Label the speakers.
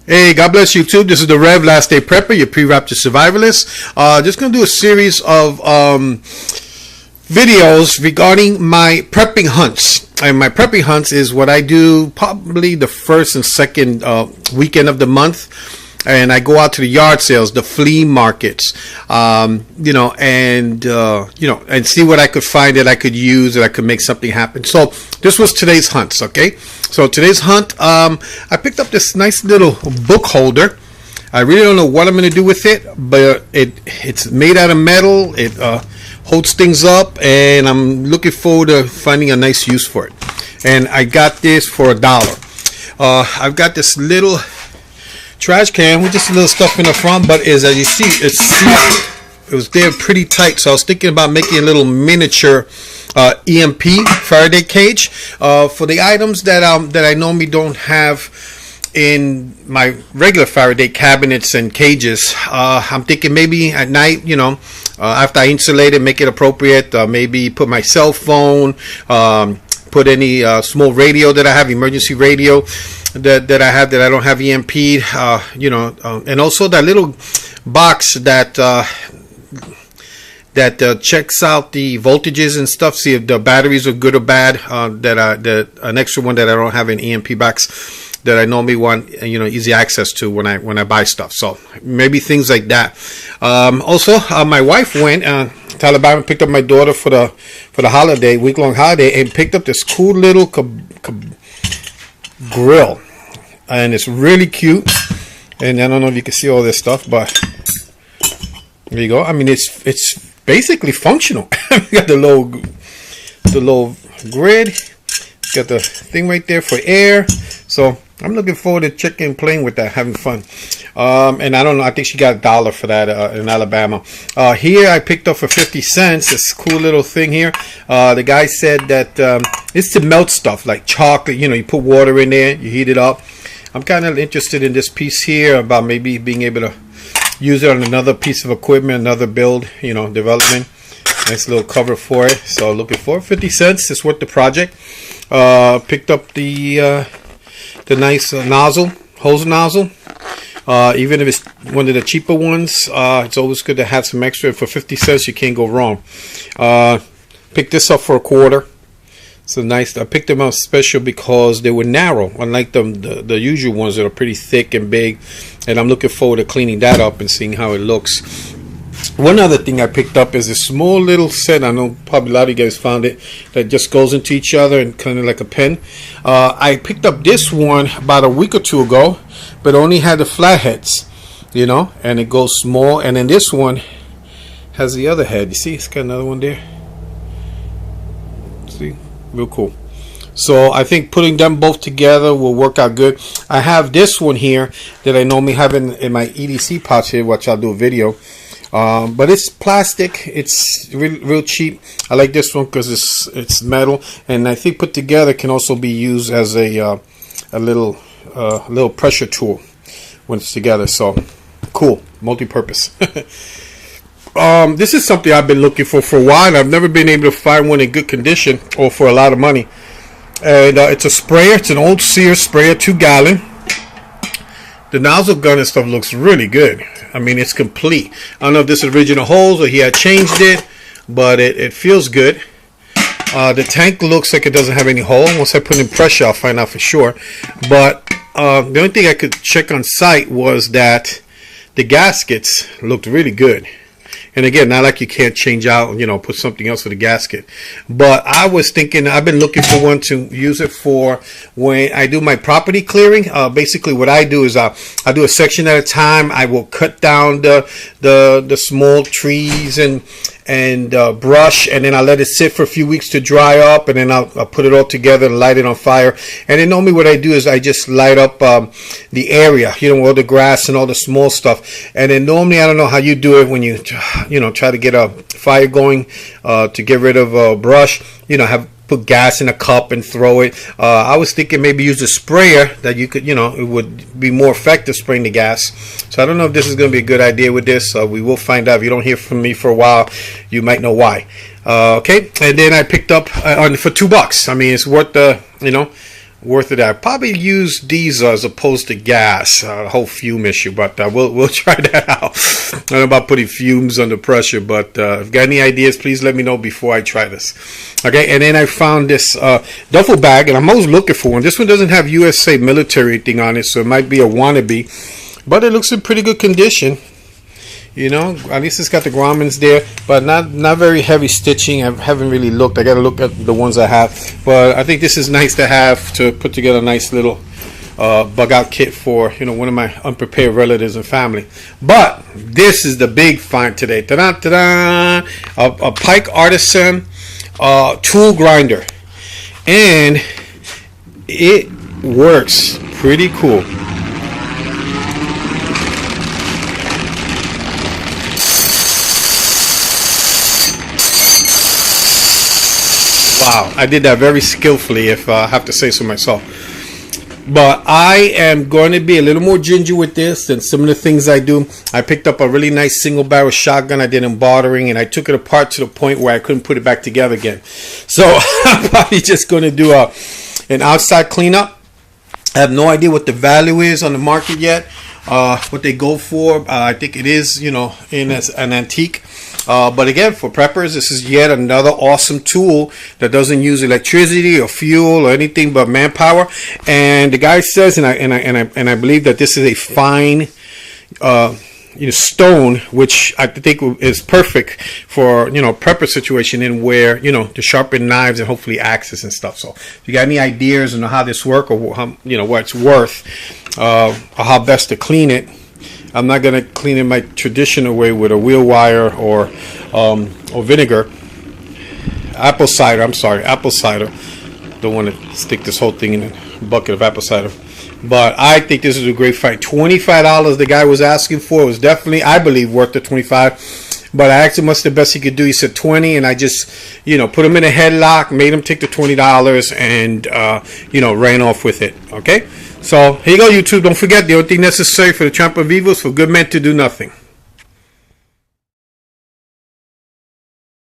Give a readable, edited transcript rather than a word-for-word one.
Speaker 1: Hey, God bless YouTube. This is the Rev Last Day Prepper, your pre-rapture survivalist. Just going to do a series of videos regarding my prepping hunts. And my prepping hunts is what I do probably the first and second weekend of the month. And I go out to the yard sales, the flea markets, and see what I could find that I could use, that I could make something happen. So this was today's hunts, okay? So today's hunt, I picked up this nice little book holder. I really don't know what I'm going to do with it, but it's made out of metal. It holds things up, and I'm looking forward to finding a nice use for it. And I got this for $1. I've got this little trash can with just a little stuff in the front, but as you see, it's sealed. It was there pretty tight, so I was thinking about making a little miniature EMP Faraday cage for the items that I normally don't have in my regular Faraday cabinets and cages. I'm thinking maybe at night, after I insulate it, make it appropriate. Maybe put my cell phone, put any small radio that I have, emergency radio that I have that I don't have EMP, and also that little box that checks out the voltages and stuff, see if the batteries are good or bad. That an extra one that I don't have an EMP box that I normally want, easy access to when I buy stuff. So maybe things like that. Also, my wife went to Alabama and picked up my daughter for the holiday, week-long holiday, and picked up this cool little grill, and it's really cute. And I don't know if you can see all this stuff, but there you go. I mean, it's basically functional. You got the little grid, got the thing right there for air. So I'm looking forward to checking, playing with that, having fun. And I don't know, I think she got $1 for that in Alabama. Here I picked up for 50 cents this cool little thing here. The guy said that it's to melt stuff like chocolate. You put water in there, you heat it up. I'm kind of interested in this piece here about maybe being able to use it on another piece of equipment, another build, development. Nice little cover for it. So looking for 50 cents. It's worth the project. Picked up the nice hose nozzle. Even if it's one of the cheaper ones, it's always good to have some extra. For 50 cents, you can't go wrong. Picked this up for $0.25. So nice. I picked them up special because they were narrow, unlike the usual ones that are pretty thick and big. And I'm looking forward to cleaning that up and seeing how it looks. One other thing I picked up is a small little set. I know probably a lot of you guys found it, that just goes into each other and kind of like a pen. I picked up this one about a week or two ago, but only had the flatheads, and it goes small. And then this one has the other head. You see, it's got another one there. See, real cool. So I think putting them both together will work out good. I have this one here that I normally have in my EDC pouch here, which I'll do a video. But it's plastic. It's real cheap. I like this one because it's metal, and I think put together can also be used as a little pressure tool when it's together. So cool, multi-purpose. This is something I've been looking for a while, and I've never been able to find one in good condition or for a lot of money. And it's a sprayer. It's an old Sears sprayer, 2-gallon. The nozzle gun and stuff looks really good. I mean, it's complete. I don't know if this is original holes or he had changed it, but it feels good. The tank looks like it doesn't have any hole. Once I put in pressure, I'll find out for sure. But the only thing I could check on site was that the gaskets looked really good. And again, not like you can't change out, put something else for the gasket. But I was thinking, I've been looking for one to use it for when I do my property clearing. Basically, what I do is I do a section at a time. I will cut down the small trees and brush, and then I let it sit for a few weeks to dry up, and then I'll put it all together and light it on fire. And then normally what I do is I just light up the area, all the grass and all the small stuff. And then normally, I don't know how you do it when you try to get a fire going to get rid of brush. Put gas in a cup and throw it. I was thinking maybe use a sprayer that you could, it would be more effective spraying the gas. So I don't know if this is going to be a good idea with this. We will find out. If you don't hear from me for a while, you might know why. Okay, and then I picked up for $2. I mean, it's worth the, worth it. I probably use diesel as opposed to gas, the whole fume issue, but we'll try that out. I don't know about putting fumes under pressure, but if you got any ideas, please let me know before I try this. Okay, and then I found this duffel bag, and I'm always looking for one. This one doesn't have USA military thing on it, so it might be a wannabe, but it looks in pretty good condition. You know, at least it's got the grommets there, but not very heavy stitching. I haven't really looked. I got to look at the ones I have, but I think this is nice to have to put together a nice little bug out kit for, you know, one of my unprepared relatives and family. But this is the big find today. Ta-da, ta-da! A Pike Artisan tool grinder, and it works pretty cool. Wow, I did that very skillfully, if I have to say so myself. But I am going to be a little more ginger with this than some of the things I do. I picked up a really nice single barrel shotgun I did in bartering, and I took it apart to the point where I couldn't put it back together again. So I'm probably just going to do an outside cleanup. I have no idea what the value is on the market yet, what they go for. I think it is, you know, in as an antique. But again, for preppers, this is yet another awesome tool that doesn't use electricity or fuel or anything but manpower. And the guy says, and I believe that this is a fine, you know, stone, which I think is perfect for, you know, prepper situation in where, you know, to sharpen knives and hopefully axes and stuff. So if you got any ideas on how this works, or how, you know, what it's worth, or how best to clean it. I'm not going to clean it my traditional way with a wheel wire or vinegar. Apple cider. Don't want to stick this whole thing in a bucket of apple cider. But I think this is a great fight. $25 the guy was asking for. It was definitely, I believe, worth the $25. But I asked him what's the best he could do. He said 20, and I just, you know, put him in a headlock, made him take the $20, and you know, ran off with it. Okay. So here you go, YouTube. Don't forget, the only thing necessary for the triumph of evil is for good men to do nothing.